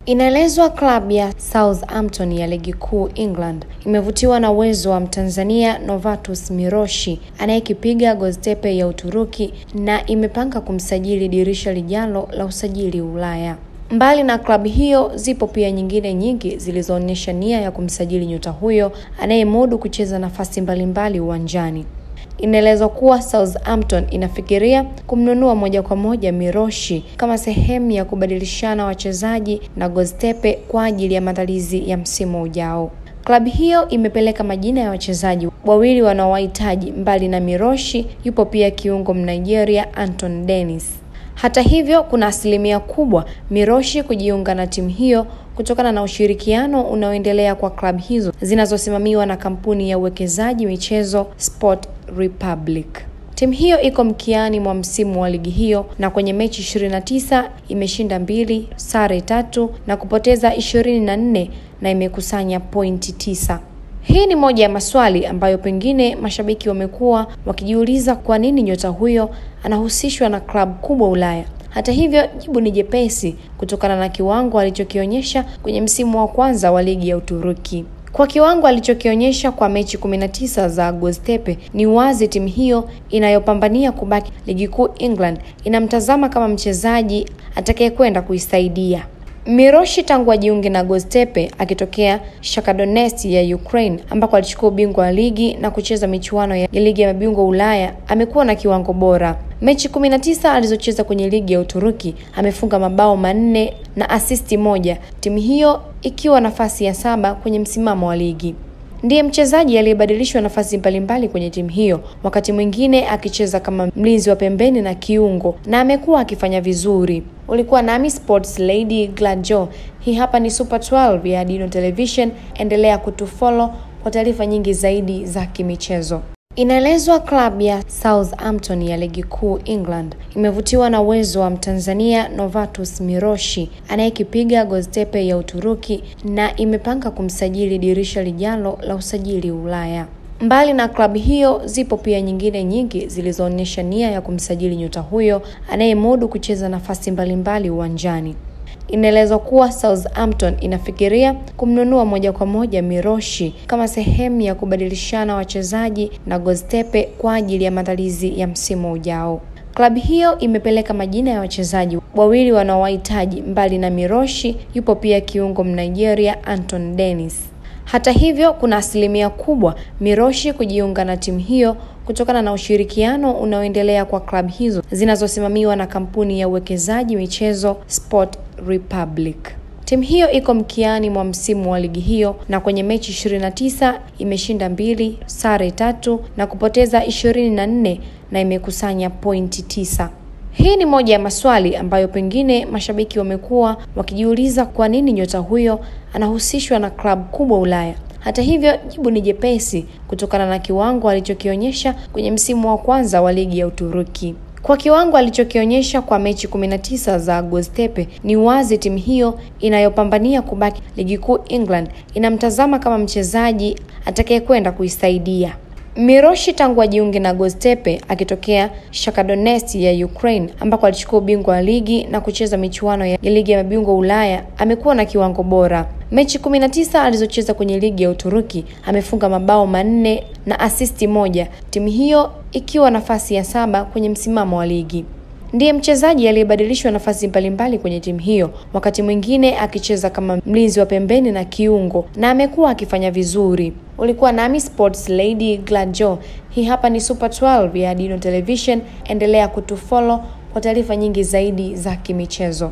Inaelezwa klabu ya Southampton ya ligi kuu England imevutiwa na uwezo wa Mtanzania Novatus Miroshi anayekipiga Göztepe ya Uturuki na imepanga kumsajili dirisha lijalo la usajili Ulaya. Mbali na klabu hiyo, zipo pia nyingine nyingi zilizoonyesha nia ya kumsajili nyota huyo anayemudu kucheza nafasi mbalimbali uwanjani. Inaelezwa kuwa Southampton inafikiria kumnunua moja kwa moja Miroshi kama sehemu ya kubadilishana wachezaji na Göztepe kwa ajili ya maandalizi ya msimu ujao. Klabu hiyo imepeleka majina ya wachezaji wawili wanaowahitaji. Mbali na Miroshi, yupo pia kiungo Mnigeria Anton Dennis. Hata hivyo, kuna asilimia kubwa Miroshi kujiunga na timu hiyo kutokana na ushirikiano unaoendelea kwa klabu hizo zinazosimamiwa na kampuni ya uwekezaji michezo Sport Republic. Timu hiyo iko mkiani mwa msimu wa ligi hiyo na kwenye mechi 29 imeshinda 2, sare 3 na kupoteza 24 na imekusanya pointi 9. Hii ni moja ya maswali ambayo pengine mashabiki wamekuwa wakijiuliza kwa nini nyota huyo anahusishwa na klabu kubwa Ulaya. Hata hivyo, jibu ni jepesi kutokana na kiwango alichokionyesha kwenye msimu wa kwanza wa ligi ya Uturuki. Kwa kiwango alichokionyesha kwa mechi 19 za Göztepe, ni wazi timu hiyo inayopambania kubaki ligi kuu England inamtazama kama mchezaji atakayekwenda kuisaidia. Miroshi tangu ajiunge na Göztepe akitokea Shakhtar Donetsk ya Ukraine ambako alichukua ubingwa wa ligi na kucheza michuano ya ligi ya mabingwa Ulaya, amekuwa na kiwango bora. Mechi 19 alizocheza kwenye ligi ya Uturuki amefunga mabao 4 na asisti 1, timu hiyo ikiwa nafasi ya 7 kwenye msimamo wa ligi. Ndiye mchezaji aliyebadilishwa nafasi mbalimbali kwenye timu hiyo, wakati mwingine akicheza kama mlinzi wa pembeni na kiungo, na amekuwa akifanya vizuri. Ulikuwa nami Sports Lady Glajo. Hii hapa ni Super 12 ya Dino Television. Endelea kutufollow kwa taarifa nyingi zaidi za kimichezo. Inaelezwa klabu ya Southampton ya ligi kuu England imevutiwa na uwezo wa Mtanzania Novatus Miroshi anayekipiga Göztepe ya Uturuki na imepanga kumsajili dirisha lijalo la usajili Ulaya. Mbali na klabu hiyo, zipo pia nyingine nyingi zilizoonyesha nia ya kumsajili nyota huyo anayemudu kucheza nafasi mbalimbali uwanjani. Inaelezwa kuwa Southampton inafikiria kumnunua moja kwa moja Miroshi kama sehemu ya kubadilishana wachezaji na Göztepe kwa ajili ya maandalizi ya msimu ujao. Klabu hiyo imepeleka majina ya wachezaji wawili wanaowahitaji. Mbali na Miroshi, yupo pia kiungo Mnigeria Anton Dennis. Hata hivyo, kuna asilimia kubwa Miroshi kujiunga na timu hiyo kutokana na ushirikiano unaoendelea kwa klabu hizo zinazosimamiwa na kampuni ya uwekezaji michezo Sport Republic. Timu hiyo iko mkiani mwa msimu wa ligi hiyo na kwenye mechi 29 imeshinda 2, sare 3 na kupoteza 24 na imekusanya pointi 9. Hii ni moja ya maswali ambayo pengine mashabiki wamekuwa wakijiuliza kwa nini nyota huyo anahusishwa na klabu kubwa Ulaya. Hata hivyo, jibu ni jepesi kutokana na kiwango alichokionyesha kwenye msimu wa kwanza wa ligi ya Uturuki. Kwa kiwango alichokionyesha kwa mechi 19 za Göztepe, ni wazi timu hiyo inayopambania kubaki ligi kuu England inamtazama kama mchezaji atakayekwenda kuisaidia. Miroshi tangu ajiunge na Göztepe akitokea Shakhtar Donetsk ya Ukraine ambako alichukua ubingwa wa ligi na kucheza michuano ya ligi ya mabingwa Ulaya, amekuwa na kiwango bora. Mechi 19 alizocheza kwenye ligi ya Uturuki amefunga mabao 4 na asisti 1, timu hiyo ikiwa nafasi ya 7 kwenye msimamo wa ligi. Ndiye mchezaji aliyebadilishwa nafasi mbalimbali kwenye timu hiyo, wakati mwingine akicheza kama mlinzi wa pembeni na kiungo, na amekuwa akifanya vizuri. Ulikuwa nami Sports Lady Glajo. Hii hapa ni Super 12 ya Dino Television. Endelea kutufollow kwa taarifa nyingi zaidi za kimichezo.